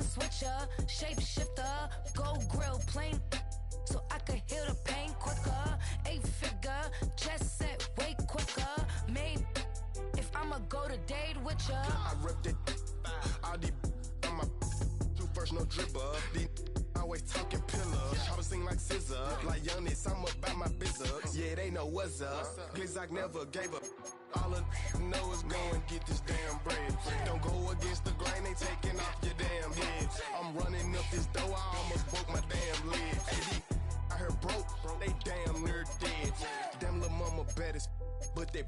switcher, shapeshifter, go grill, plain so I could heal the pain quicker. 8-figure, chest set way quicker. Maybe if I'ma go to date with ya. I ripped it, all these on my two first, no dribber. These always talking pillars, try to sing like scissor. Like youngest, I'm about my business. Yeah, they know what's up. Glizzock never gave up. All I know is go and get this damn bread. Don't go against the grain, they taking off your damn head. I'm running up this door, I almost broke my damn leg. AD, I heard broke, they damn near dead. Damn little mama bad as but they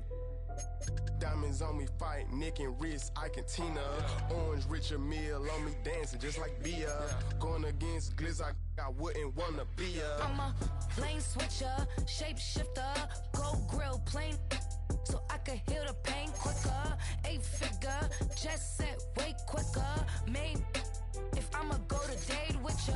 diamonds on me fight, neck and wrist, I can Tina. Orange Richard Mill on me dancing just like Bia. Going against Glizzock, I wouldn't wanna be a. I'm a lane switcher, shapeshifter, go grill, plain so I could heal the pain quicker. 8-figure, chest set way quicker. Maybe if I'ma go to date with ya.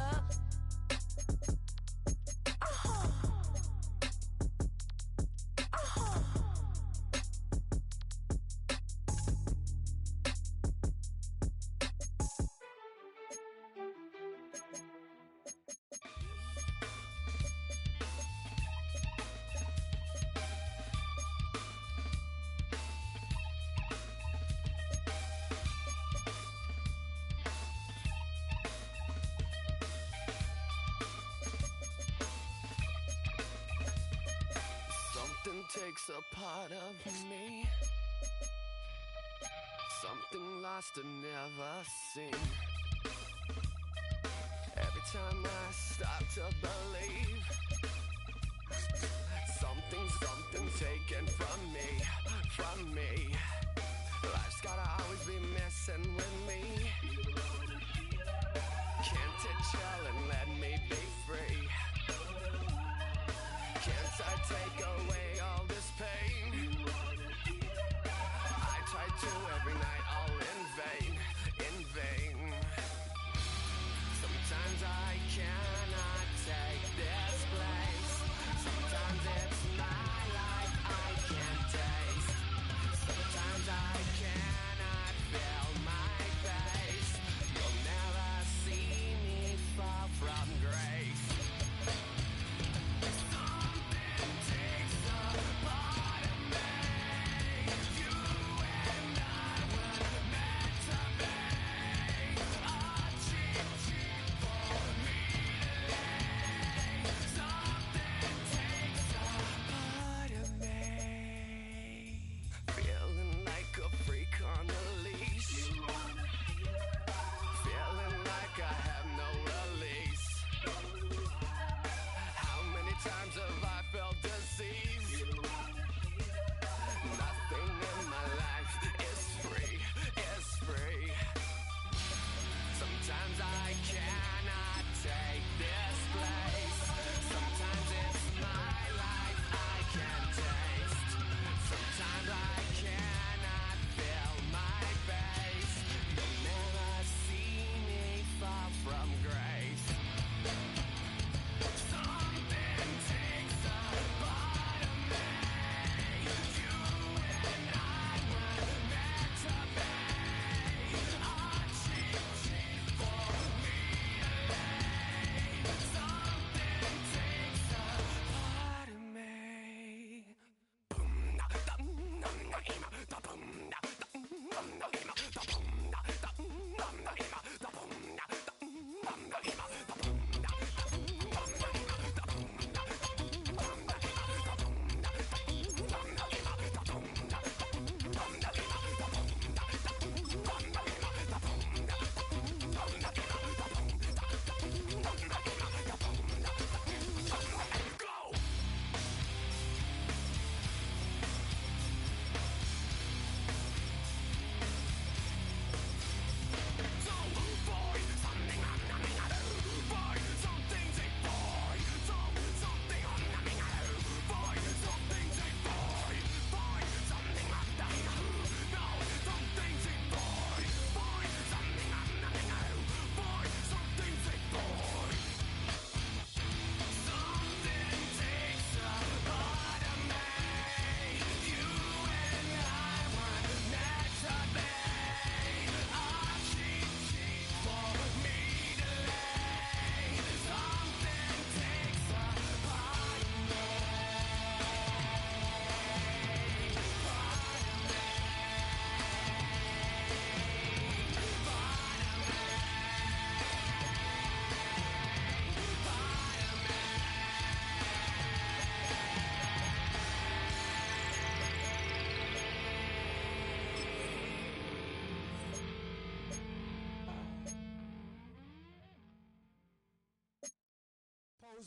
Takes a part of me, something lost and never seen. Every time I start to believe, something's taken from me. Life's gotta always be messing with me. Can't it chill and let me be free? Can't I take away all this pain? I try to every night, all in vain. Sometimes I cannot take this place. Sometimes it's my life I can't taste. Sometimes I cannot feel my face. You'll never see me fall from grace.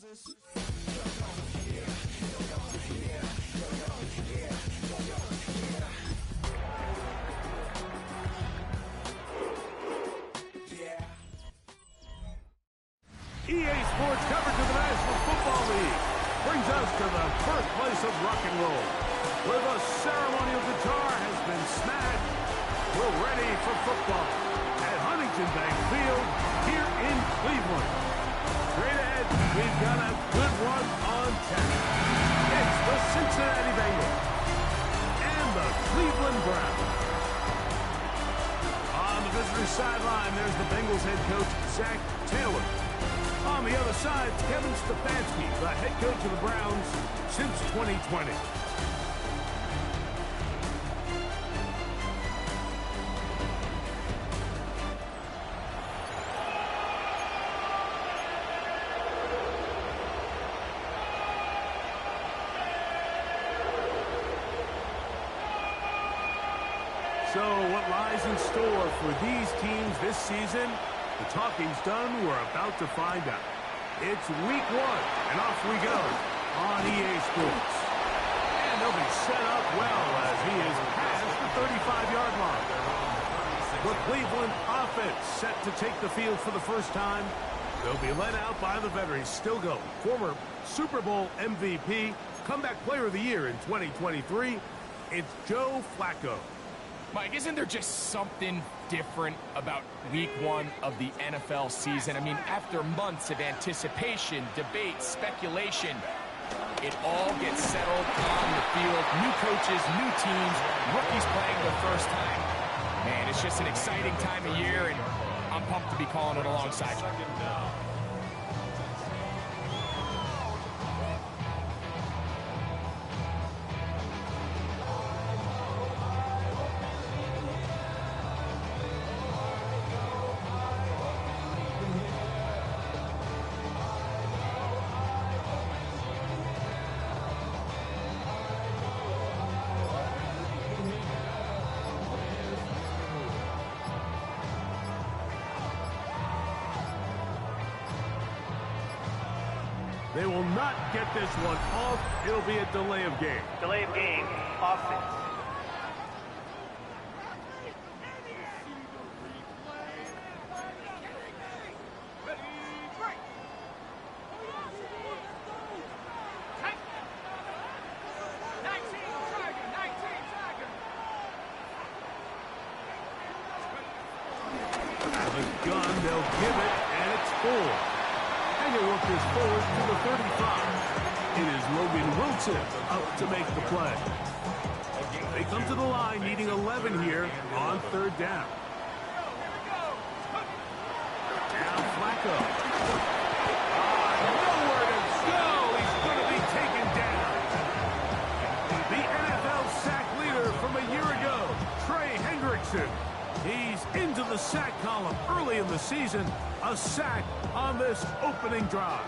EA Sports coverage of the National Football League brings us to the birthplace of rock and roll, where the ceremonial guitar has been smashed. We're ready for football at Huntington Bank Field here in Cleveland. Straight ahead, we've got a good one on tap. It's the Cincinnati Bengals and the Cleveland Browns. On the visitor's sideline, there's the Bengals head coach, Zach Taylor. On the other side, Kevin Stefanski, the head coach of the Browns since 2020. So what lies in store for these teams this season? The talking's done. We're about to find out. It's week 1, and off we go on EA Sports. And they'll be set up well as he is past the 35-yard line. The Cleveland offense set to take the field for the first time. They'll be led out by the veterans still going. Former Super Bowl MVP, comeback player of the year in 2023. It's Joe Flacco. Mike, isn't there just something different about week 1 of the NFL season? I mean, after months of anticipation, debate, speculation, it all gets settled on the field. New coaches, new teams, rookies playing their first time. Man, it's just an exciting time of year, and I'm pumped to be calling it alongside you. They will not get this one off. It'll be a delay of game. Delay of game, offense. The gun, they'll give it, and it's full. And they work this forward to the 35. It is Logan Wilson up to make the play. They come to the line needing 11 here on 3rd down. Now Flacco. Nowhere to go. He's going to be taken down. The NFL sack leader from a year ago, Trey Hendrickson. He's into the sack column early in the season. A sack on this opening drive.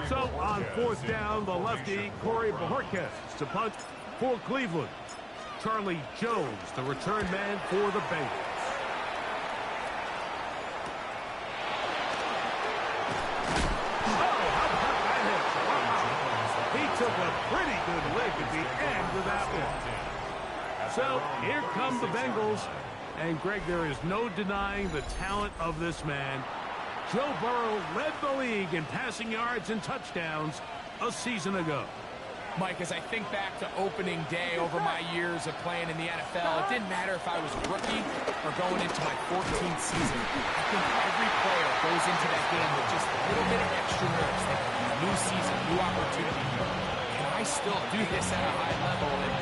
So on 4th down, the lefty, Corey Bojorquez to punt for Cleveland. Charlie Jones, the return man for the Bengals. Took a pretty good lick at the end of that one. So here come the Bengals. And Greg, there is no denying the talent of this man. Joe Burrow led the league in passing yards and touchdowns a season ago. Mike, as I think back to opening day over my years of playing in the NFL, it didn't matter if I was a rookie or going into my 14th season. I think every player goes into that game with just a little bit of extra nerves. Like, new season, new opportunity. Can I still do this at a high level? And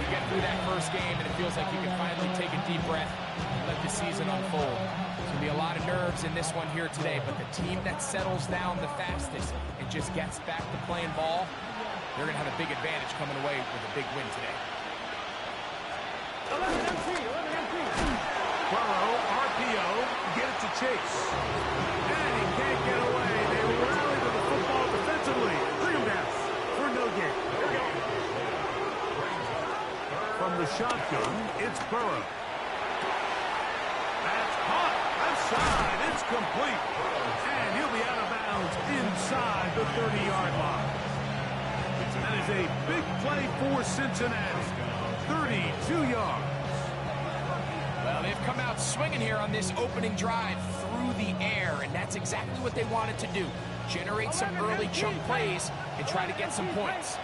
you get through that first game, and it feels like you can finally take a deep breath and let the season unfold. There's going to be a lot of nerves in this one here today, but the team that settles down the fastest and just gets back to playing ball, they're going to have a big advantage coming away with a big win today. Burrow, RPO, get it to Chase. And he can't get away. They rally to the football defensively. Bring him down for no gain. From From the shotgun, it's Burrow. That's caught. Left side. It's complete. And he'll be out of bounds inside the 30-yard line. That is a big play for Cincinnati. 32 yards. Well, they've come out swinging here on this opening drive through the air, and that's exactly what they wanted to do. Generate some early chunk plays and try to get some points.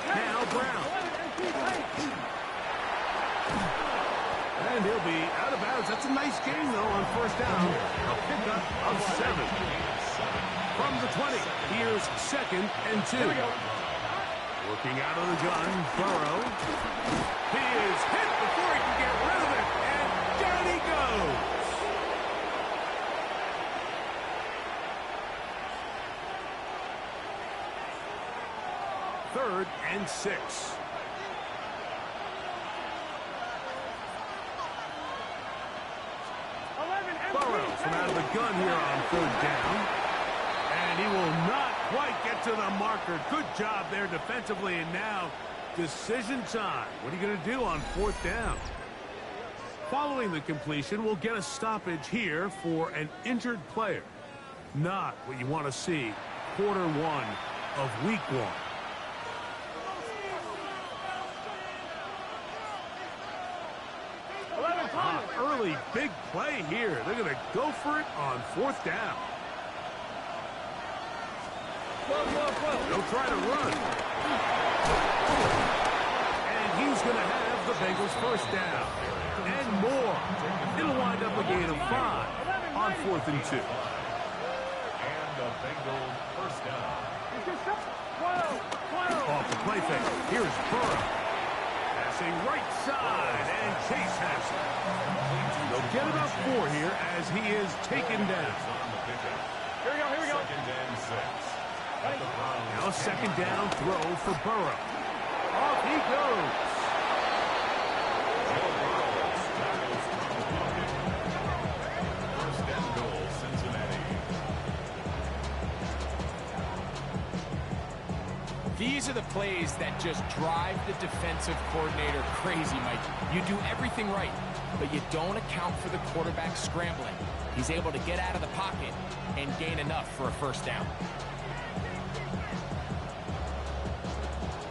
Now Brown. And he'll be out of bounds. That's a nice game, though, on first down. A pickup of 7. From the 20, here's 2nd and 2. Working out of the gun, Burrow. He is hit before he can get rid of it, and down he goes. Third and 6. Burrow from out of the gun here on 3rd down. And he will not quite get to the marker. Good job there defensively, and now decision time. What are you going to do on 4th down? Following the completion, we'll get a stoppage here for an injured player. Not what you want to see quarter 1 of week 1. Early big play here. They're going to go for it on 4th down. They'll try to run. And he's going to have the Bengals first down. And more. It'll wind up a gain of 5 on 4th and 2. And the Bengals first down. Off the play fake. Here's Burrow. Passing right side, and Chase has it. They'll get about 4 here as he is taken down. Here we go. 2nd and 6. Now a 2nd down throw for Burrow. Off he goes. First and goal, Cincinnati. These are the plays that just drive the defensive coordinator crazy, Mike. You do everything right, but you don't account for the quarterback scrambling. He's able to get out of the pocket and gain enough for a first down.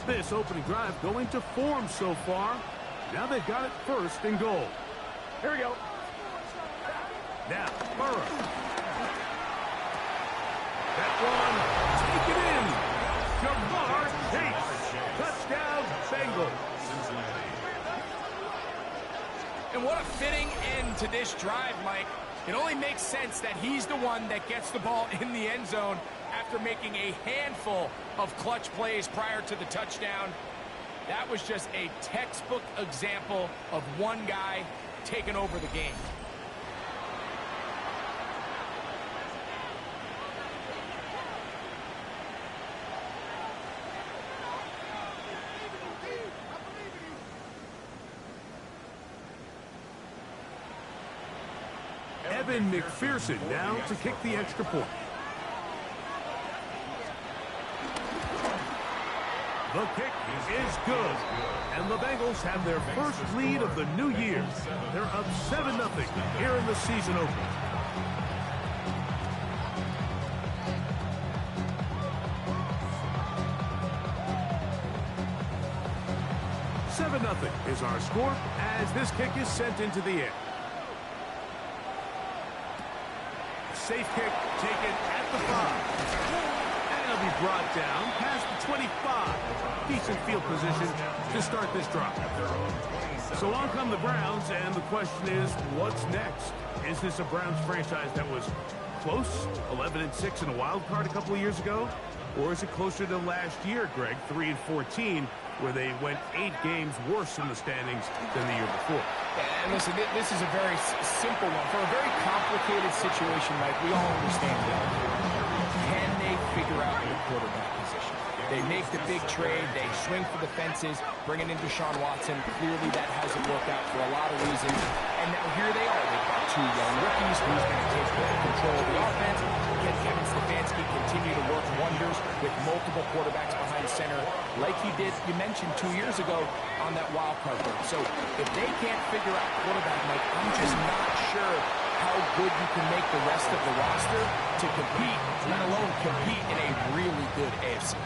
This opening drive going to form so far. Now they've got it 1st and goal. Here we go. Now, Burrow. That one, take it in. Jamar Chase. Touchdown, Bengals. Cincinnati. And what a fitting end to this drive, Mike. It only makes sense that he's the one that gets the ball in the end zone after making a handful of clutch plays prior to the touchdown. That was just a textbook example of one guy taking over the game. Evan McPherson now to kick the extra point. The kick is good. And the Bengals have their first lead of the new year. They're up 7-0 here in the season opener. $7-0 is our score as this kick is sent into the air. Safe kick taken at the 5. And it'll be brought down past the 25. Decent field position to start this drive. So on come the Browns, and the question is, what's next? Is this a Browns franchise that was close, 11-6 in a wild card a couple of years ago? Or is it closer to last year, Greg, 3-14, where they went 8 games worse in the standings than the year before? And listen, this is a very simple one. For a very complicated situation, Mike, we all understand that. Can they figure out the quarterback position? They make the big trade. They swing for the fences, bringing in Deshaun Watson. Clearly, that hasn't worked out for a lot of reasons. And now here they are. They've got two young rookies. Who's going to take control of the offense? Can Kevin Stefanski continue to work wonders with multiple quarterbacks behind center like he did, you mentioned, 2 years ago on that wild card berth? So if they can't figure out quarterback, Mike, I'm just not sure how good you can make the rest of the roster to compete, let alone compete in a really good AFC.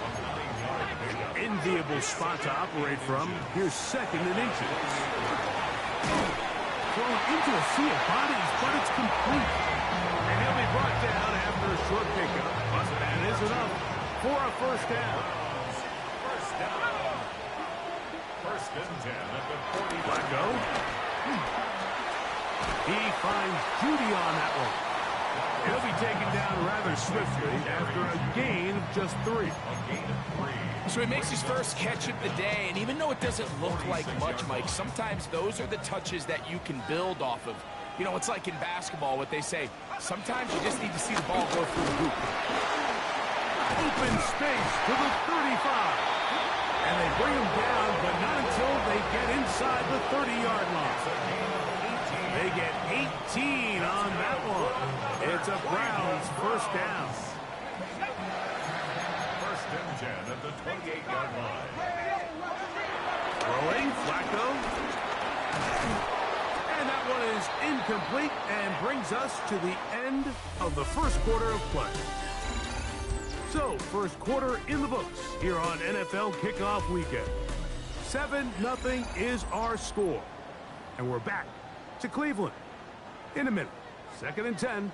Enviable spot to operate from. Here's second and inches. Thrown into a sea of bodies, but it's complete. And he'll be brought down after a short pickup. But that is enough for a first down. First down. First and 10 at the 40. Flacco. He finds Judy on that one. He'll be taken down rather swiftly after a gain of just 3. A gain of 3. So he makes his first catch of the day, and even though it doesn't look like much, Mike, sometimes those are the touches that you can build off of. You know, it's like in basketball, what they say, sometimes you just need to see the ball go through the hoop. Open space to the 35. And they bring him down, but not until they get inside the 30-yard line. They get 18 on that one. It's a Browns first down. First and 10 at the 28-yard line. Throwing, Flacco. And that one is incomplete and brings us to the end of the first quarter of play. So, first quarter in the books here on NFL Kickoff Weekend. 7-0 is our score. And we're back to Cleveland in a minute. Second and 10.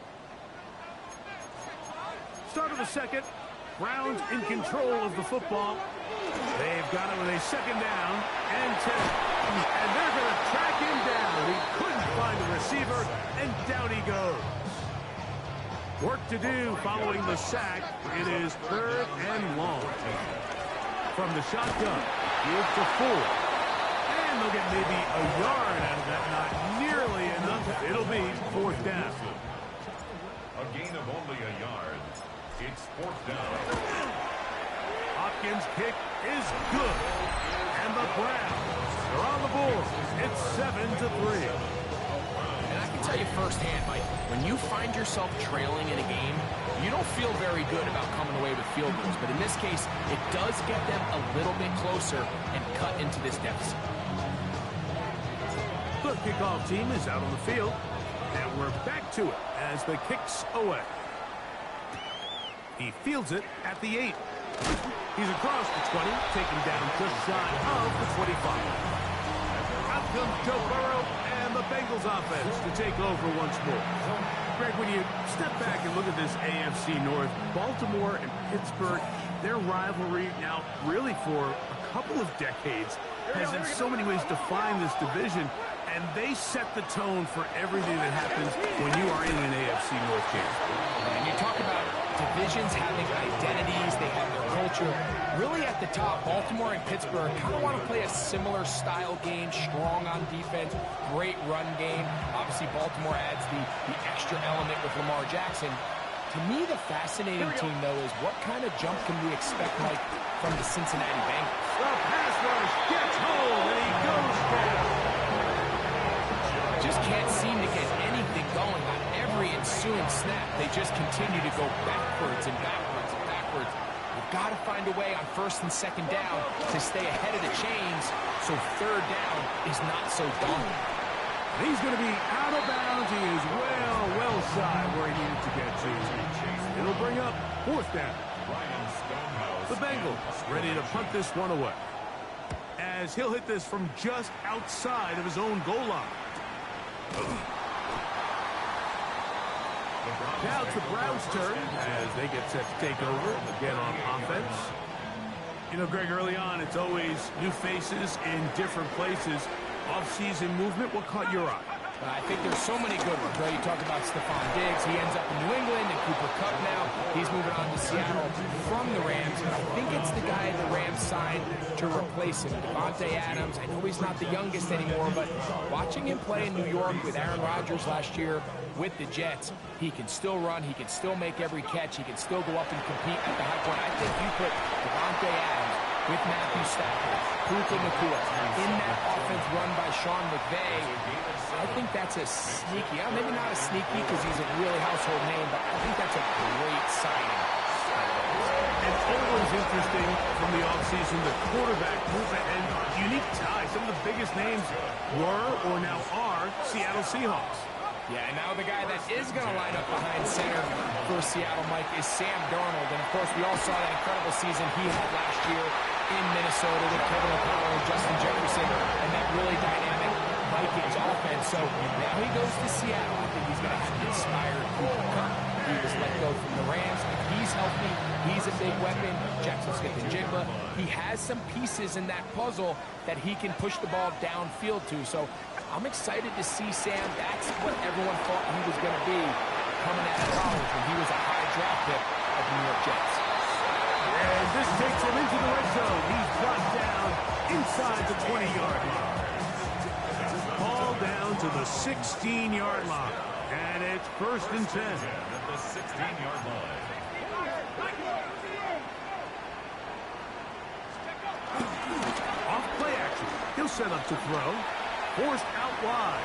Start of the second. Browns in control of the football. They've got it with a second down and 10. And they're going to track him down. He couldn't find the receiver, and down he goes. Work to do following the sack. It is third and long. From the shotgun, give to Ford. And they'll get maybe a yard out of that. Not nearly enough. It'll be fourth down. A gain of only a yard. It's fourth down. Hopkins' kick is good. And the Browns are on the board. It's 7-3. And I can tell you firsthand, Mike, when you find yourself trailing in a game, you don't feel very good about coming away with field goals. But in this case, it does get them a little bit closer and cut into this deficit. The kickoff team is out on the field. And we're back to it as the kick's away. He fields it at the 8. He's across the 20, taken down just shy of the 25. Out comes Joe Burrow and the Bengals offense to take over once more. Greg, when you step back and look at this AFC North, Baltimore and Pittsburgh, their rivalry now really for a couple of decades has in so many ways defined this division, and they set the tone for everything that happens when you are in an AFC North game. And you talk about divisions having identities, they have their culture. Really at the top, Baltimore and Pittsburgh kind of want to play a similar style game, strong on defense, great run game. Obviously, Baltimore adds the extra element with Lamar Jackson. To me, the fascinating team, though, is what kind of jump can we expect, Mike, from the Cincinnati Bengals? The pass rush gets home, and he goes down. Just can't seem to get anything going on every ensuing snap. They just continue to go backwards and backwards and backwards. We've got to find a way on first and second down to stay ahead of the chains so third down is not so daunting. He's going to be out of bounds. He is well shy where he needed to get to. It'll bring up fourth down. The Bengals ready to punt this one away, as he'll hit this from just outside of his own goal line. Now it's the Browns' turn as they get set to take over again on offense. You know, Greg, early on, it's always new faces in different places. Off-season movement, what caught your eye? I think there's so many good ones, right? You talk about Stephon Diggs. He ends up in New England, and Cooper Kupp now. He's moving on to Seattle from the Rams. But I think it's the guy the Rams signed to replace him, Devontae Adams. I know he's not the youngest anymore, but watching him play in New York with Aaron Rodgers last year, with the Jets, he can still run, he can still make every catch, he can still go up and compete at the high point. I think you put Devontae Adams with Matthew Stafford, Puka Nacua, in that offense run by Sean McVay, I think that's a sneaky, maybe not a sneaky because he's a really household name, but I think that's a great signing. It's always interesting from the offseason, the quarterback movement and unique ties. Some of the biggest names were or now are Seattle Seahawks. Yeah, and now the guy that is going to line up behind center for Seattle, Mike, is Sam Darnold. And, of course, we all saw that incredible season he had last year in Minnesota with Kevin O'Connell and Justin Jefferson and that really dynamic Vikings offense. So now he goes to Seattle. I think he's going to have an inspired Cooper Kupp. He was let go from the Rams. He's healthy. He's a big weapon. Jackson Smith-Njigba. He has some pieces in that puzzle that he can push the ball downfield to. So I'm excited to see Sam. That's what everyone thought he was going to be coming out of college when he was a high draft pick of the New York Jets. And this takes him into the red zone. He's brought down inside the 20-yard line. Ball down to the 16-yard line. And it's 1st and 10. At the 16-yard line. Off play action. He'll set up to throw. Forced out wide.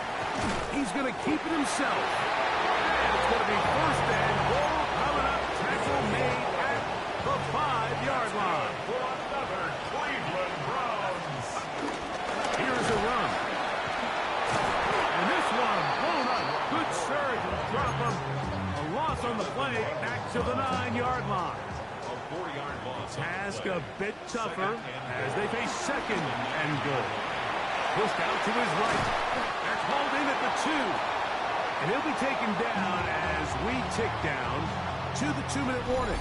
He's going to keep it himself. And it's going to be 1st and goal coming up. Tackle made at the 5-yard line. For another Cleveland Browns. Here's a run. And this one blown up. Good surge and drop him. A loss on the play. Back to the 9-yard line. A 4-yard loss. Task a bit tougher as they face 2nd and goal. Pushed out to his right. That's hauled in at the 2. And he'll be taken down as we tick down to the 2-minute warning.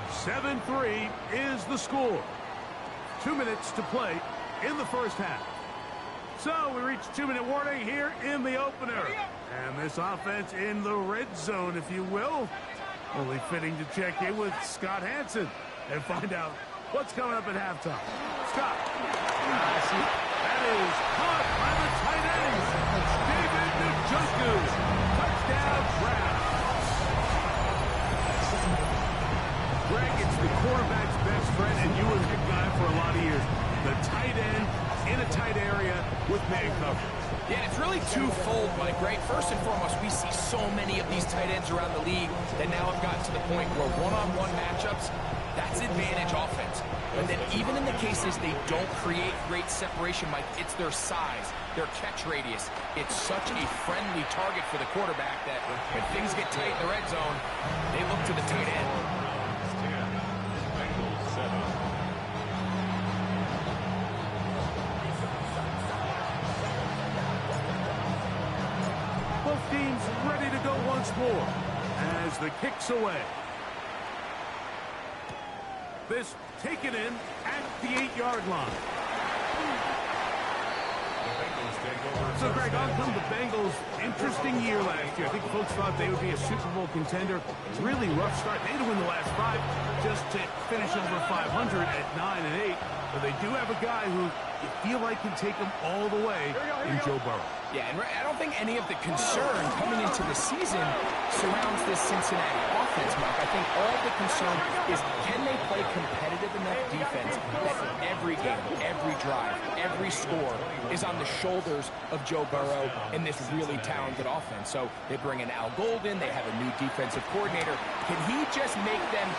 7-3 is the score. 2 minutes to play in the first half. So we reach 2-minute warning here in the opener. And this offense in the red zone, if you will. Only fitting to check in with Scott Hansen and find out what's coming up at halftime. Scott. That is caught by the tight end. David Njoku. Touchdown, Browns. Greg, it's the quarterback's best friend, and you were that guy for a lot of years. The tight end in a tight area with man coverage. Yeah, it's really twofold, Mike, right? First and foremost, we see so many of these tight ends around the league that now have gotten to the point where one-on-one matchups, that's advantage offense. But then even in the cases they don't create great separation, Mike, it's their size, their catch radius. It's such a friendly target for the quarterback that when things get tight in the red zone, they look to the tight end. Both teams ready to go once more as the kick's away. This taken in at the 8-yard line. So, Greg, on come the Bengals. Interesting year last year. I think folks thought they would be a Super Bowl contender. Really rough start. They had to win the last 5 just to finish over 500 at 9-8. But they do have a guy who you feel like can take them all the way in Joe Burrow. Yeah, and I don't think any of the concern coming into the season surrounds this Cincinnati offense, Mark. I think all the concern is can they play competitive enough defense that every game, every drive, every score is on the shoulders of Joe Burrow and this really talented offense. So they bring in Al Golden. They have a new defensive coordinator. Can he just make them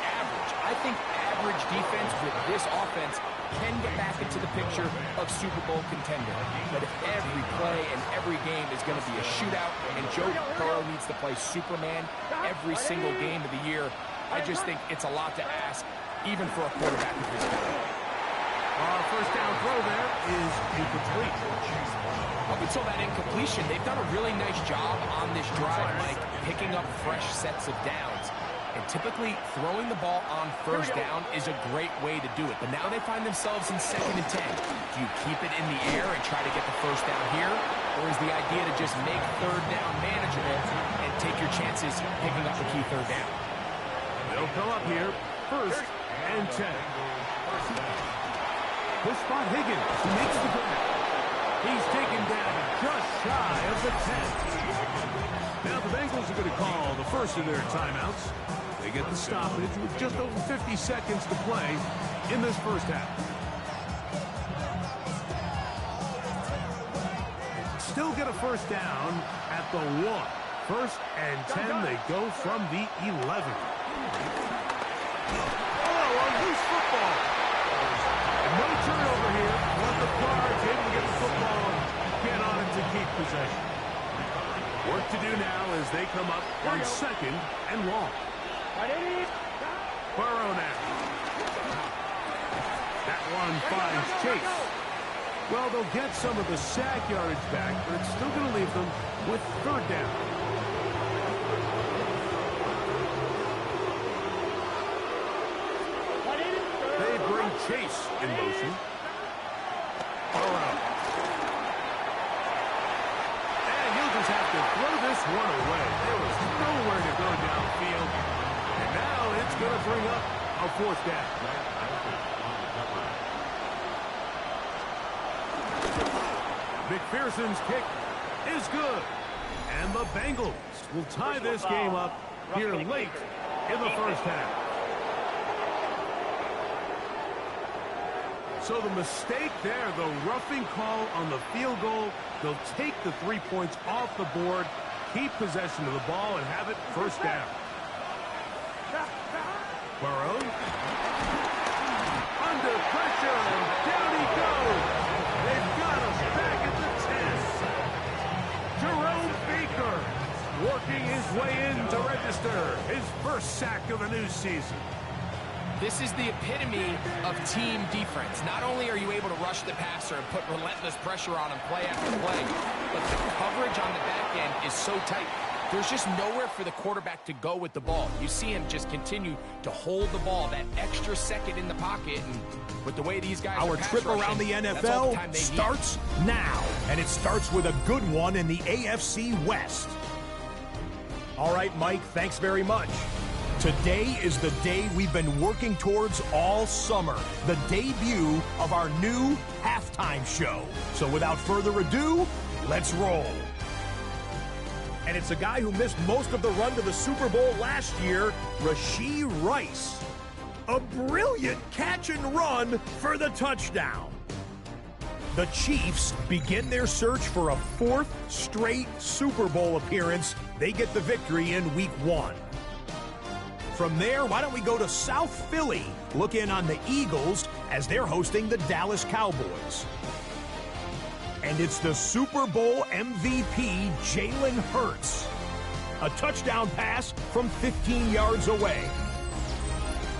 average? I think average defense with this offense can get back into the picture of Super Bowl contender. But if every play and every game is going to be a shootout and Joe Burrow needs to play Superman every single game of the year, I just think it's a lot to ask, even for a quarterback of his kind. First down throw there is incomplete. Up until that incompletion, they've done a really nice job on this drive, Mike, picking up fresh sets of downs. And typically, throwing the ball on first down is a great way to do it. But now they find themselves in 2nd and 10. Do you keep it in the air and try to get the first down here? Or is the idea to just make 3rd down manageable and take your chances picking up the key 3rd down? They'll come up here, 1st and 10. Push spot Higgins, who makes the grab. He's taken down just shy of the 10. Now the Bengals are going to call the first of their timeouts. They get the stoppage with just over 50 seconds to play in this first half. Still get a first down at the 1. First and 10, they go from the 11. Oh, a loose football. No turnover here, but the Cards able to get the football, get on it to keep possession. Work to do now as they come up on second and long. Burrow now. That one finds Chase. Well, they'll get some of the sack yardage back, but it's still going to leave them with third down. They bring Chase in motion. Burrow. And he'll just have to throw this one away. There was nowhere to go downfield. And now it's going to bring up a fourth down. McPherson's kick is good. And the Bengals will tie this game up here late in the first half. So the mistake there, the roughing call on the field goal, they'll take the 3 points off the board, keep possession of the ball, and have it first down. Burrow. Under pressure, and down he goes. They've got us back at the 10. Jerome Baker working his way in to register his first sack of the new season. This is the epitome of team defense. Not only are you able to rush the passer and put relentless pressure on him play after play, but the coverage on the back end is so tight. There's just nowhere for the quarterback to go with the ball. You see him just continue to hold the ball that extra second in the pocket, and with the way these guys Our trip around the NFL starts now, and it starts with a good one in the AFC West. All right, Mike, thanks very much. Today is the day we've been working towards all summer, the debut of our new halftime show. So without further ado, let's roll. And it's a guy who missed most of the run to the Super Bowl last year, Rashee Rice. A brilliant catch and run for the touchdown. The Chiefs begin their search for a fourth straight Super Bowl appearance. They get the victory in Week 1. From there, why don't we go to South Philly, look in on the Eagles as they're hosting the Dallas Cowboys. And it's the Super Bowl MVP, Jalen Hurts. A touchdown pass from 15 yards away.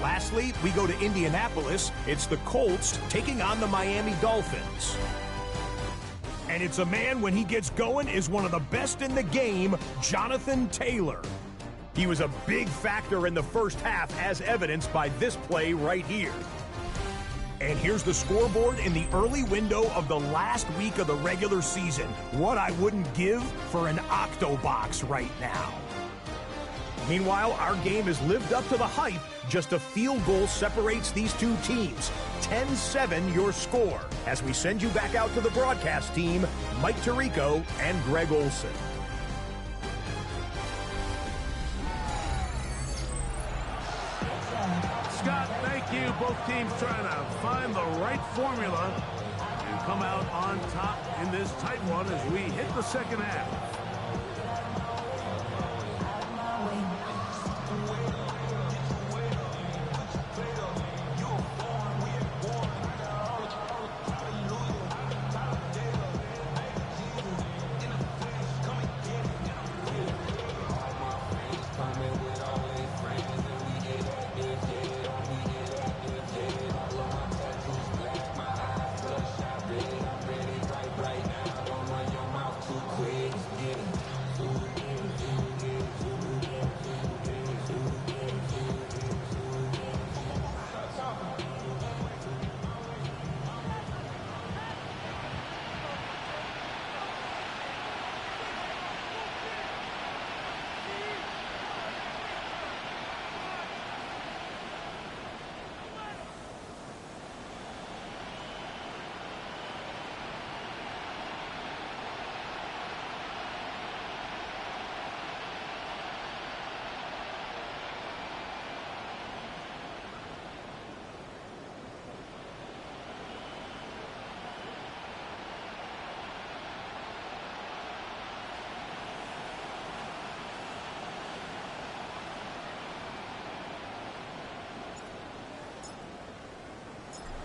Lastly, we go to Indianapolis. It's the Colts taking on the Miami Dolphins. And it's a man, when he gets going, is one of the best in the game, Jonathan Taylor. He was a big factor in the first half, as evidenced by this play right here. And here's the scoreboard in the early window of the last week of the regular season. What I wouldn't give for an Octobox right now. Meanwhile, our game has lived up to the hype. Just a field goal separates these two teams. 10-7 your score. As we send you back out to the broadcast team, Mike Tirico and Greg Olson. Scott, thank you. Both teams trying to find the right formula and come out on top in this tight one as we hit the second half.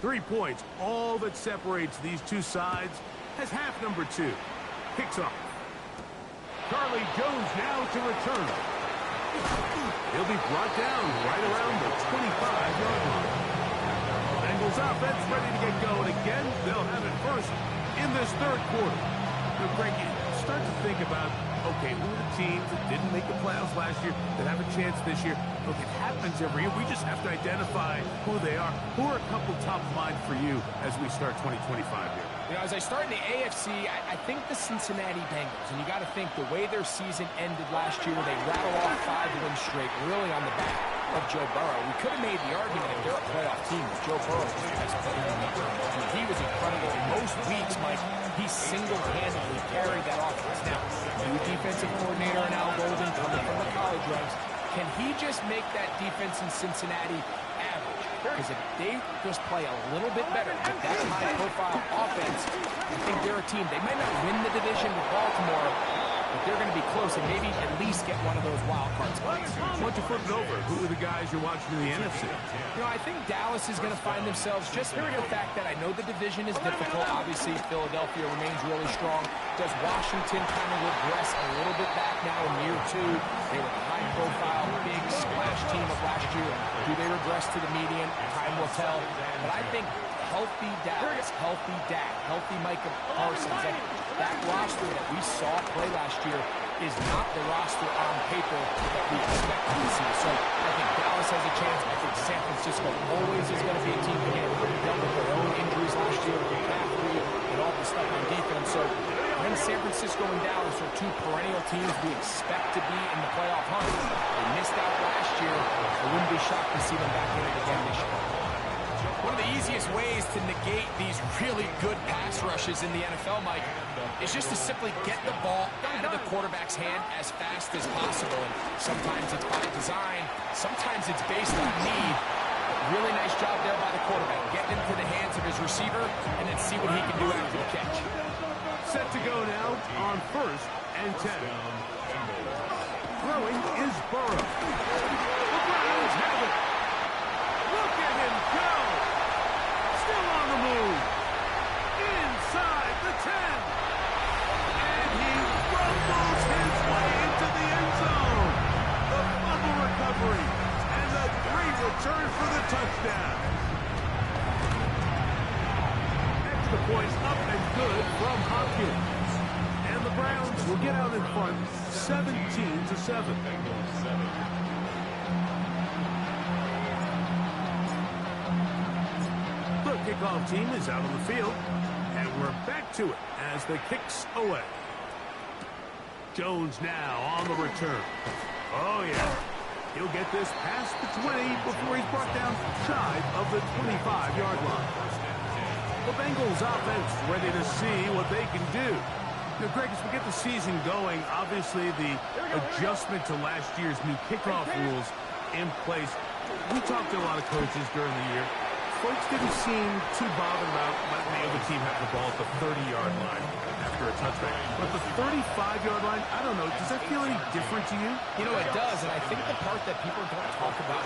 3 points, all that separates these two sides, as half number 2 kicks off. Charlie Jones now to return. He'll be brought down right around the 25-yard line. Bengals offense ready to get going again. They'll have it first in this third quarter. Now, Greg, you start to think about, okay, who are the teams that didn't make the playoffs last year that have a chance this year? Look, it happens every year. We just have to identify who they are. Who are a couple top of mind for you as we start 2025 here? You know, as I start in the AFC, I think the Cincinnati Bengals, and you got to think the way their season ended last year, where they rattled off 5 wins straight, really on the back of Joe Burrow. We could have made the argument if they're a playoff team that Joe Burrow was the best player in the league. I mean, he was incredible. Most weeks, Mike, he single-handedly carried that offense. Now, new defensive coordinator and Al Golden coming from the college ranks. Can he just make that defense in Cincinnati average? Because if they just play a little bit better with that high-profile offense, I think they're a team. They might not win the division with Baltimore, but they're going to be close and maybe at least get one of those wild card spots. Why don't you flip it over? Who are the guys you're watching in the NFC? You know, I think Dallas is going to find themselves, just for the fact that I know the division is difficult. Obviously, Philadelphia remains really strong. Does Washington kind of regress a little bit back now in year 2? They were the high-profile, big splash team of last year. Do they regress to the median? Time will tell. But I think healthy Dallas, healthy Dak, healthy Micah Parsons, and that roster that we saw play last year is not the roster on paper that we expected to see. So I think Dallas has a chance. I think San Francisco always is going to be a team again. They dealt with their own injuries last year with McCaffrey and all the stuff on defense. So then San Francisco and Dallas are 2 perennial teams we expect to be in the playoff hunt. They missed out last year. I wouldn't be shocked to see them back in it again this year. One of the easiest ways to negate these really good pass rushes in the NFL, Mike, is just to simply get the ball out of the quarterback's hand as fast as possible. And sometimes it's by design, sometimes it's based on need. Really nice job there by the quarterback, getting into the hands of his receiver and then see what he can do after the catch. Set to go now on 1st and 10. Throwing is Burrow. The Browns have it. Look at him go. Still on the move. Inside the 10. And he rumbles his way into the end zone. The fumble recovery. And the great return for the touchdown. Extra points up and good from Hopkins. And the Browns will get out in front 17-7. Kickoff team is out on the field, and we're back to it as the kick's away. Jones now on the return. Oh, yeah. He'll get this past the 20 before he's brought down shy of the 25-yard line. The Bengals offense ready to see what they can do. Now, Greg, as we get the season going, obviously the adjustment to last year's new kickoff rules in place. We talked to a lot of coaches during the year. Folks didn't seem too bothered about letting the other team have the ball at the 30-yard line after a touchback. But the 35-yard line, I don't know, does that feel any different to you? You know, it does, and I think the part that people don't talk about,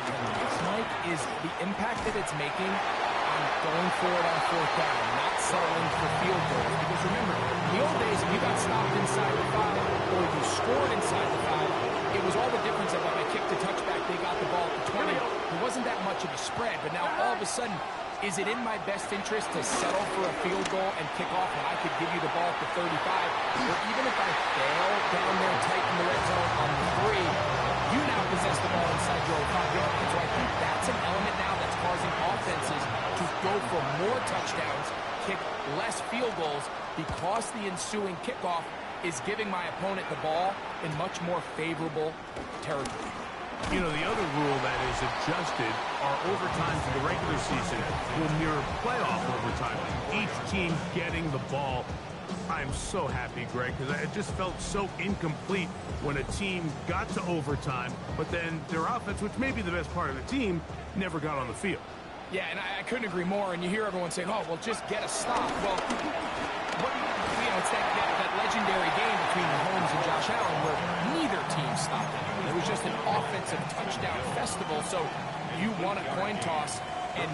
Mike, is the impact that it's making on going forward on 4th down, not settling for field goals. Because remember, in the old days, if you got stopped inside the 5 or you scored inside the 5, it was all the difference of when I kicked a touchback, they got the ball at the 20. There wasn't that much of a spread, but now all of a sudden, is it in my best interest to settle for a field goal and kick off when I could give you the ball at the 35? Or even if I fail down there tight in the red zone on the 3, you now possess the ball inside your 5-yard line. So I think that's an element now that's causing offenses to go for more touchdowns, kick less field goals, because the ensuing kickoff is giving my opponent the ball in much more favorable territory. You know, the other rule that is adjusted are overtimes in the regular season will mirror playoff overtime. Each team getting the ball. I'm so happy, Greg, because it just felt so incomplete when a team got to overtime, but then their offense, which may be the best part of the team, never got on the field. Yeah, and I couldn't agree more. And you hear everyone saying, oh, well, just get a stop. Well, it's that legendary game between Mahomes and Josh Allen where neither team stopped it. It was just an offensive touchdown festival. So you won a coin toss. and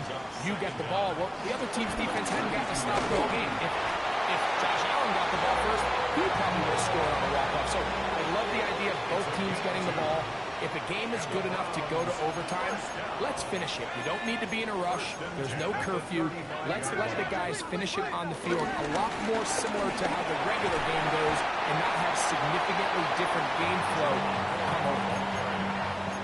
you get the ball. Well, the other team's defense hadn't gotten a stop the whole game. If Josh Allen got the ball first, he probably would have scored on the walk-off. So I love the idea of both teams getting the ball. If a game is good enough to go to overtime, let's finish it. We don't need to be in a rush. There's no curfew. Let's let the guys finish it on the field a lot more similar to how the regular game goes and not have significantly different game flow come over.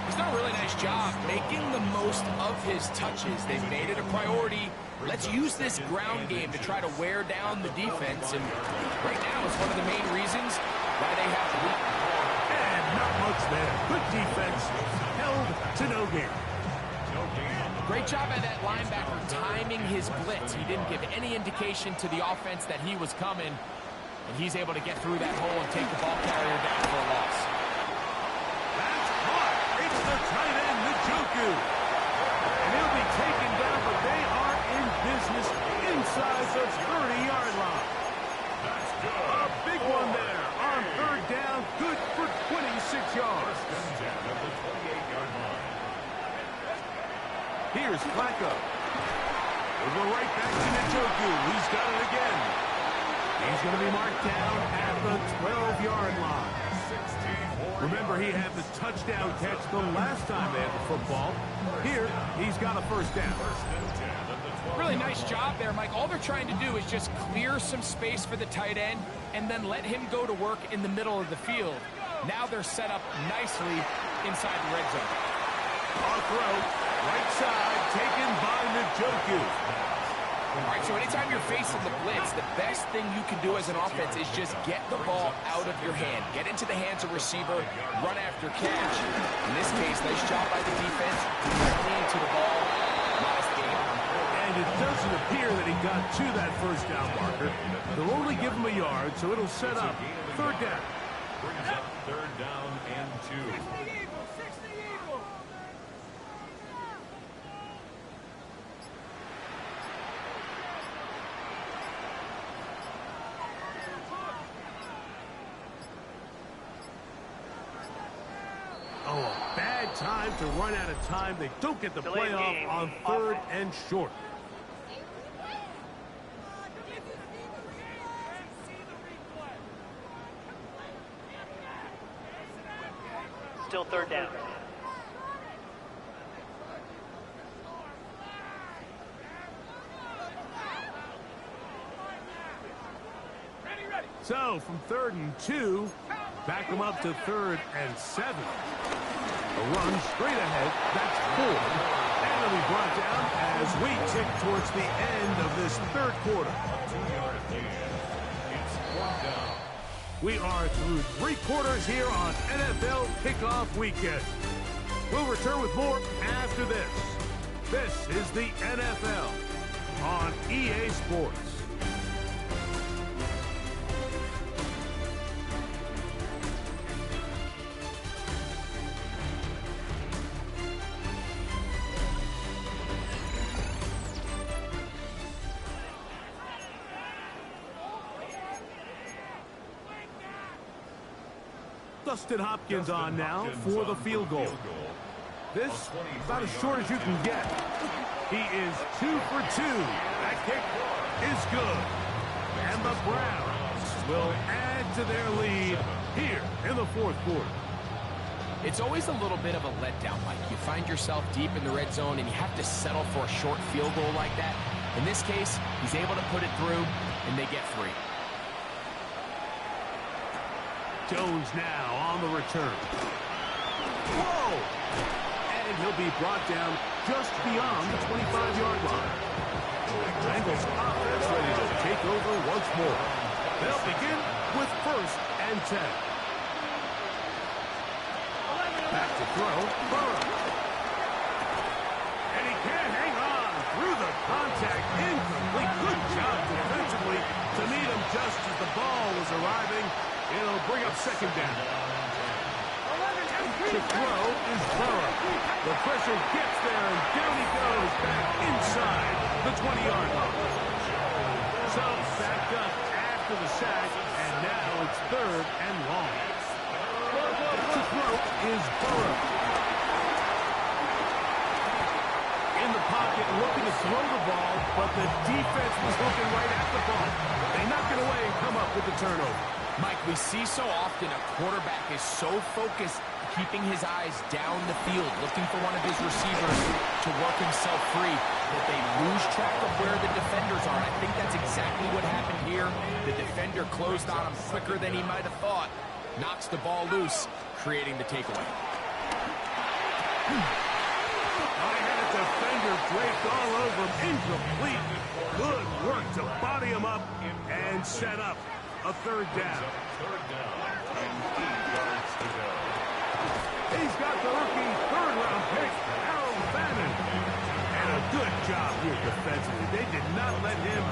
He's done a really nice job making the most of his touches. They've made it a priority. Let's use this ground game to try to wear down the defense. And right now is one of the main reasons why they have the lead. And not much there. Good defense. Held to no gain. Great job by that linebacker timing his blitz. He didn't give any indication to the offense that he was coming. And he's able to get through that hole and take the ball carrier down for a loss. That's caught. It's the tight end, Njoku. And he'll be taken down, but they are in business inside the 30-yard line. A big one there on third down. Good for 26 yards. Here's Flacco. We'll go right back to Njoku. He's got it again. He's going to be marked down at the 12-yard line. Remember, he had the touchdown catch the last time they had the football. Here, he's got a first down. Really nice job there, Mike. All they're trying to do is just clear some space for the tight end and then let him go to work in the middle of the field. Now they're set up nicely inside the red zone. Off road, right side, taken by Njoku. All right, so anytime you're facing the blitz, the best thing you can do as an offense is just get the ball out of your hand. Get into the hands of receiver, run after catch. In this case, nice job by the defense. Directly into the ball. Last game. And it doesn't appear that he got to that first down marker. They'll only give him a yard, so it'll set up third down. Brings up third down and 2. Oh, a bad time to run out of time. They don't get the Delayed playoff game. on third and short. Still third down. So, from 3rd and 2, back them up to 3rd and 7. A run straight ahead, that's 4. And it'll be brought down as we tick towards the end of this third quarter. We are through 3 quarters here on NFL Kickoff Weekend. We'll return with more after this. This is the NFL on EA Sports. Dustin Hopkins on now for the field goal. This about as short as you can get. He is 2 for 2. That kick is good. And the Browns will add to their lead here in the fourth quarter. It's always a little bit of a letdown, Mike. You find yourself deep in the red zone and you have to settle for a short field goal like that. In this case, he's able to put it through and they get 3. Jones now on the return. Whoa! And he'll be brought down just beyond the 25-yard line. Bengals offense ready to take over once more. They'll begin with 1st and 10. Back to throw, Burrow. And he can't hang on through the contact. Incomplete. Good job defensively to meet him just as the ball was arriving. It'll bring up 2nd down. To throw is Burrow. The pressure gets there, and down he goes back inside the 20-yard line. So backed up after the sack, and now it's 3rd and long. To throw is Burrow. in the pocket looking to throw the ball, but the defense was looking right at the ball. They knock it away and come up with the turnover. Mike, we see so often a quarterback is so focused, keeping his eyes down the field, looking for one of his receivers to work himself free, that they lose track of where the defenders are. And I think that's exactly what happened here. The defender closed on him quicker than he might have thought, knocks the ball loose, creating the takeaway. I had a defender draped all over him, incomplete. Good work to body him up and set up a third down. Third down and 8 yards to go. He's got the rookie third-round pick, Harold Bannon. And a good job here defensively. They did not let him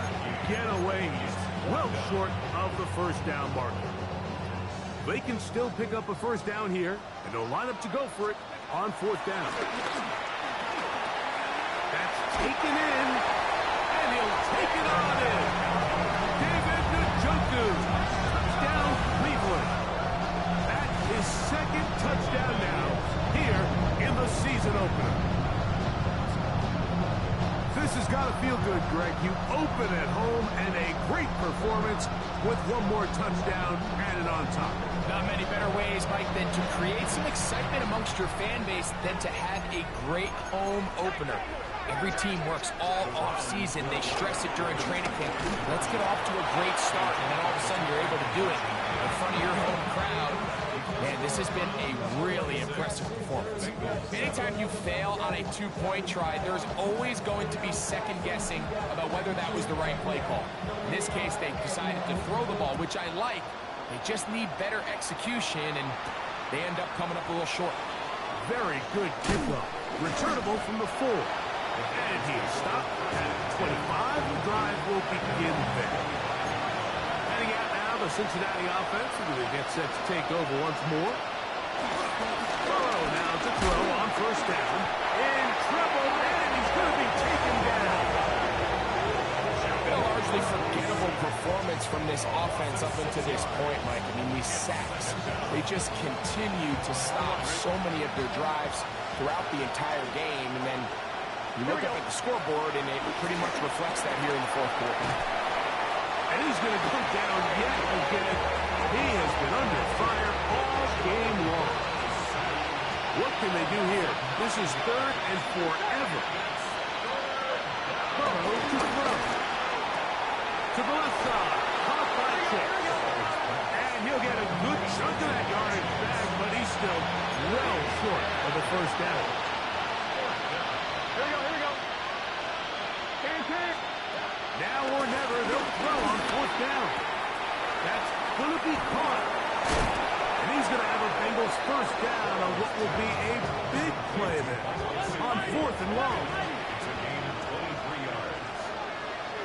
get away. He's well short of the first down marker. They can still pick up a first down here, and they'll line up to go for it on fourth down. That's taken in, and he'll take it on in. David Njoku, touchdown Cleveland. That is second touchdown now here in the season opener. This has got to feel good, Greg. You open at home and a great performance with one more touchdown added on top. Not many better ways, Mike, than to create some excitement amongst your fan base than to have a great home opener. Every team works all off-season. They stress it during training camp. Let's get off to a great start, and then all of a sudden you're able to do it in front of your home crowd. Man, this has been a really impressive performance. Anytime you fail on a two-point try, there's always going to be second-guessing about whether that was the right play call. In this case, they decided to throw the ball, which I like. They just need better execution, and they end up coming up a little short. Very good kickoff. Returnable from the 4. And he is stopped at 25. The drive will begin there. Heading out now, the Cincinnati offense. They get set to take over once more. Burrow now to throw on first down. In trouble, and he's going to be taken down. Been a largely forgettable performance from this offense up until this point, Mike. I mean, these sacks, they just continue to stop so many of their drives throughout the entire game, and then you look up at the scoreboard, and it pretty much reflects that here in the fourth quarter. And he's going to go down yet again. He has been under fire all game long. What can they do here? This is third and forever. Burrow to throw. To the left side. Caught by Chase. And he'll get a good chunk of that yardage back, but he's still well short of the first down. Now or never, they'll throw on fourth down. That's going to be caught. And he's going to have a Bengals first down on what will be a big play there on fourth and long. It's a gain of 23 yards.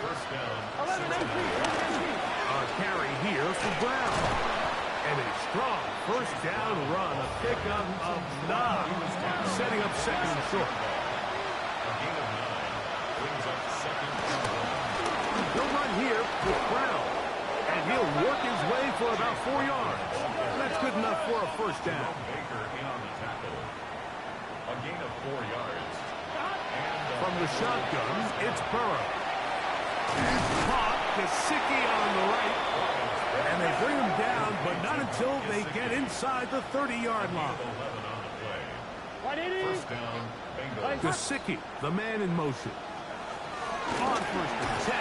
First down. A carry here for Brown. And a strong first down run, a pickup of 9, setting up second and short. A gain of 9 brings up second and 1. He'll run here with Brown, and he'll work his way for about 4 yards. That's good enough for a first down. Baker in on the tackle. A gain of 4 yards. And From the shotgun, it's Burrow. And caught Gesicki on the right. And they bring him down, but not until they get inside the 30-yard line. 11 on the play. First down, Bengals. Gesicki, the man in motion. On first and 10,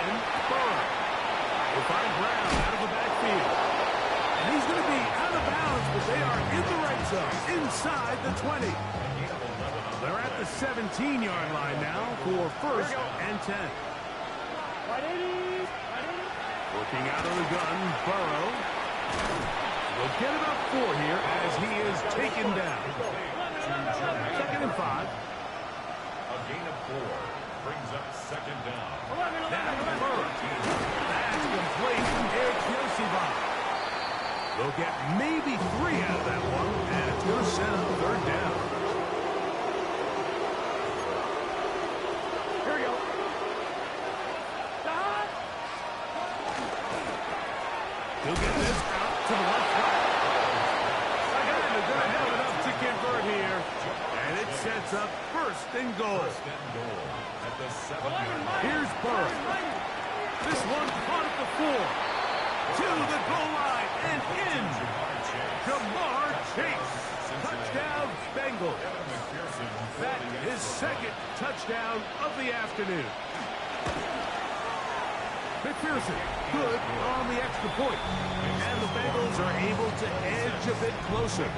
Burrow. Will find Brown out of the backfield. And he's going to be out of bounds, but they are in the right zone, inside the 20. They're at the 17-yard line now for first and 10. Working out of the gun, Burrow. Will get about 4 here as he is taken down. Second and 5. A gain of 4 brings up second down. Now Burrow. That's complete. It's Yoshiba. They'll get maybe 3 out of that one, and it's going to set up third down. Here we go. He'll get this out to the left side. Again, they're going to have enough to convert here. And it sets sets up first and goal. First and goal at the 7-yard line. Here's Burrow. This one caught at the 4. To the goal line and in. Jamar Chase. Touchdown, Bengals. That is second touchdown of the afternoon. McPherson, good on the extra point. And the Bengals are able to edge a bit closer.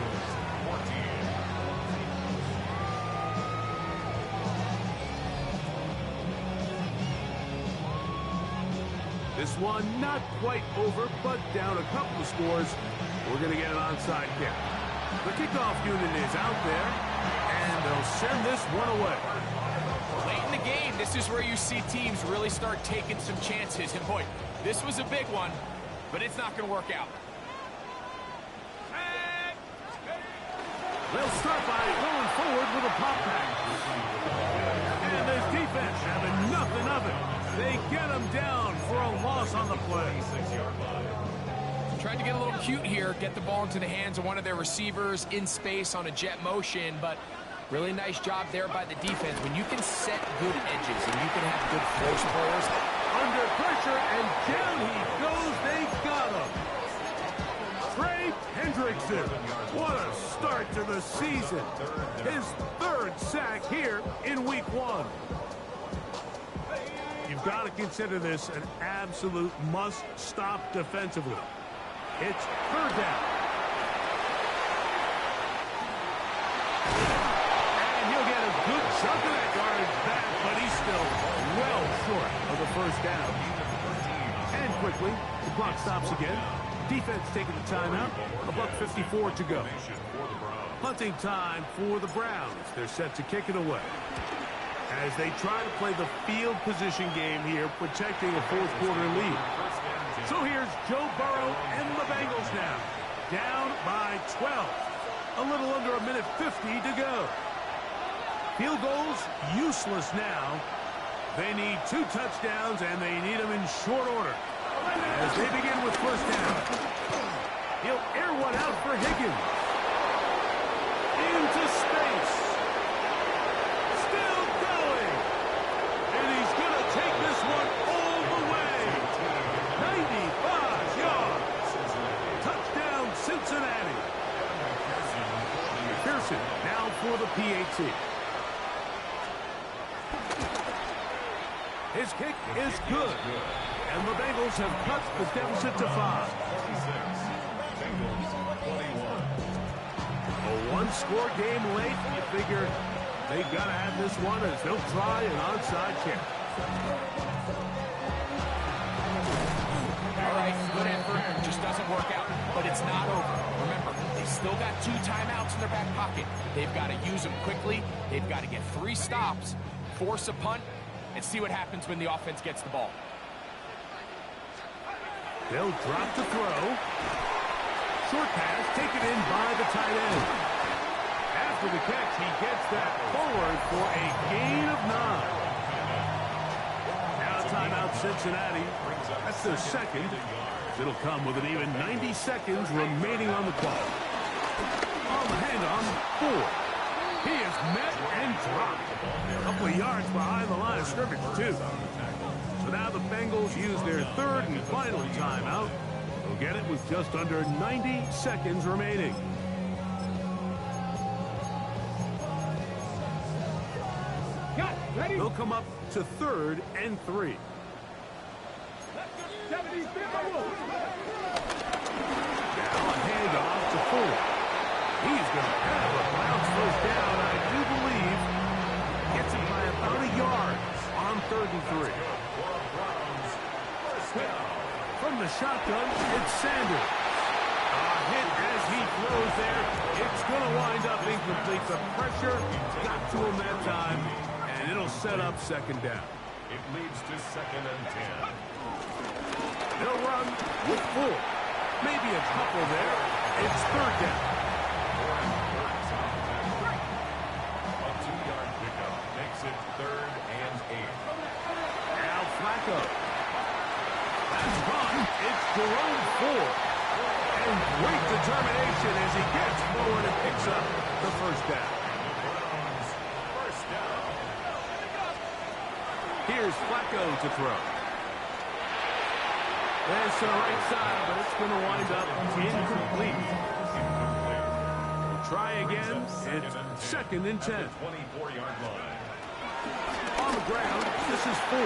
This one not quite over, but down a couple of scores. We're going to get an onside kick. The kickoff unit is out there, and they'll send this one away. Late in the game, this is where you see teams really start taking some chances. And boy, this was a big one, but it's not going to work out. They'll start by going forward with a pop pass. And this defense having nothing of it. They get them down for a loss on the play. Tried to get a little cute here, get the ball into the hands of one of their receivers in space on a jet motion, but really nice job there by the defense. When you can set good edges and you can have good force players. Under pressure, and down he goes. They got him. Trey Hendrickson. What a start to the season. His third sack here in week 1. You've got to consider this an absolute must-stop defensively. It's third down. And he'll get a good chunk of that yardage back, but he's still well short of the first down. And quickly, the clock stops again. Defense taking the timeout. $1:54 to go. Punting time for the Browns. They're set to kick it away. As they try to play the field position game here, protecting a fourth-quarter lead. So here's Joe Burrow and the Bengals now. Down by 12. A little under 1:50 to go. Field goals useless now. They need 2 touchdowns, and they need them in short order. As they begin with first down. He'll air one out for Higgins. Into space. Still going. And he's going to take this one all the way. 95 yards. Touchdown, Cincinnati. Pearson now for the PAT. His kick is good. And the Bengals have cut the deficit to 5. A one-score game late. You figure they've got to have this one as they'll try an onside kick. All right, good effort. Just doesn't work out, but it's not over. Remember, they still got 2 timeouts in their back pocket. They've got to use them quickly. They've got to get 3 stops, force a punt, and see what happens when the offense gets the ball. They'll drop to throw. Short pass taken in by the tight end. After the catch, he gets that forward for a gain of 9. Now timeout Cincinnati. That's their second. It'll come with an even 90 seconds remaining on the clock. On the handoff, 4. He is met and dropped. A couple of yards behind the line of scrimmage, too. So now the Bengals use their third and final timeout. They'll get it with just under 90 seconds remaining. They'll come up to 3rd and 3. Now a handoff to 4. He's going to have a Browns first down, I do believe. Gets it by about a yard on 3rd and 3. From the shotgun, it's Sanders. A hit as he throws there. It's going to wind up incomplete. The pressure got to him that time, and it'll set up 2nd down. It leads to 2nd and 10. They'll run with 4. Maybe a couple there. It's 3rd down. A 2-yard pickup makes it 3rd and 8. Now Flacco. That's gone. It's Jerome Ford. And great determination as he gets forward and picks up the first down. The Browns Here's Flacco to throw. There's to the right side, but it's going to wind up incomplete. We'll try again. It's 2nd and 10. 24-yard line. On the ground, this is 4.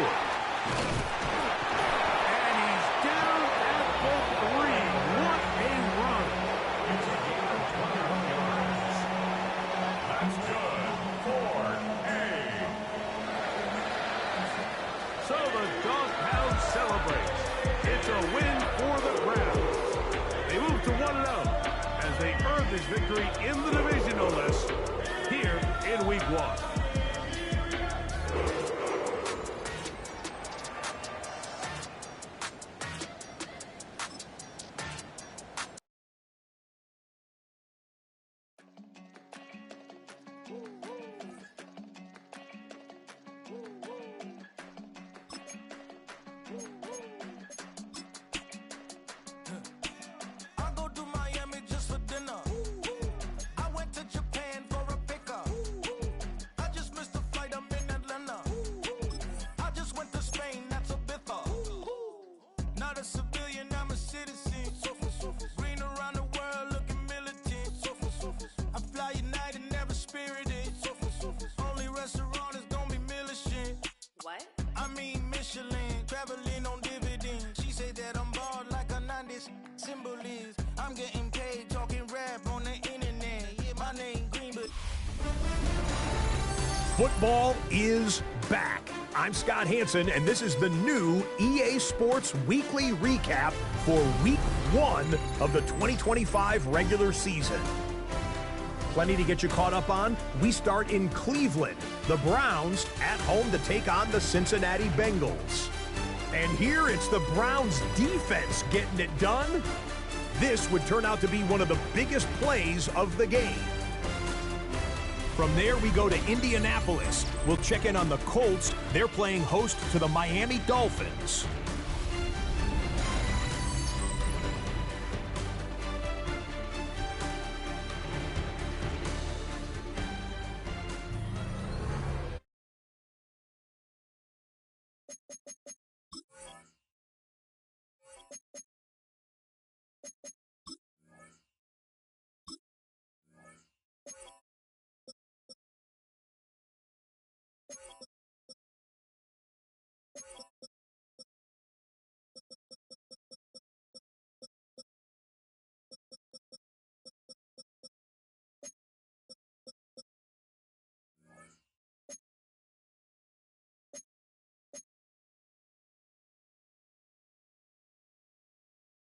And he's down at the 3. What a run. It's a gain of 21 yards. That's good for A. So the Dog Pound celebrates. It's a win for the Browns. They move to 1-0 as they earn this victory in the divisional list here in Week 1. I go to Miami just for dinner. I went to Japan for a pickup. I just missed the flight, I'm in Atlanta. I just went to Spain, that's a biffa. Not a civilian, I'm a citizen. Green around the world, looking militant. I fly United, never spirited. Only restaurant is gonna be Michelin. What? I mean Michelin, traveling on dividends. She said that I'm bald like a 90s. Symbol is I'm getting paid, talking rap on the internet. Yeah, my name Green, but Football is back. I'm Scott Hansen, and this is the new EA Sports Weekly Recap for Week 1 of the 2025 regular season. Plenty to get you caught up on. We start in Cleveland. The Browns at home to take on the Cincinnati Bengals. And here it's the Browns defense getting it done. This would turn out to be one of the biggest plays of the game. From there, we go to Indianapolis. We'll check in on the Colts. They're playing host to the Miami Dolphins.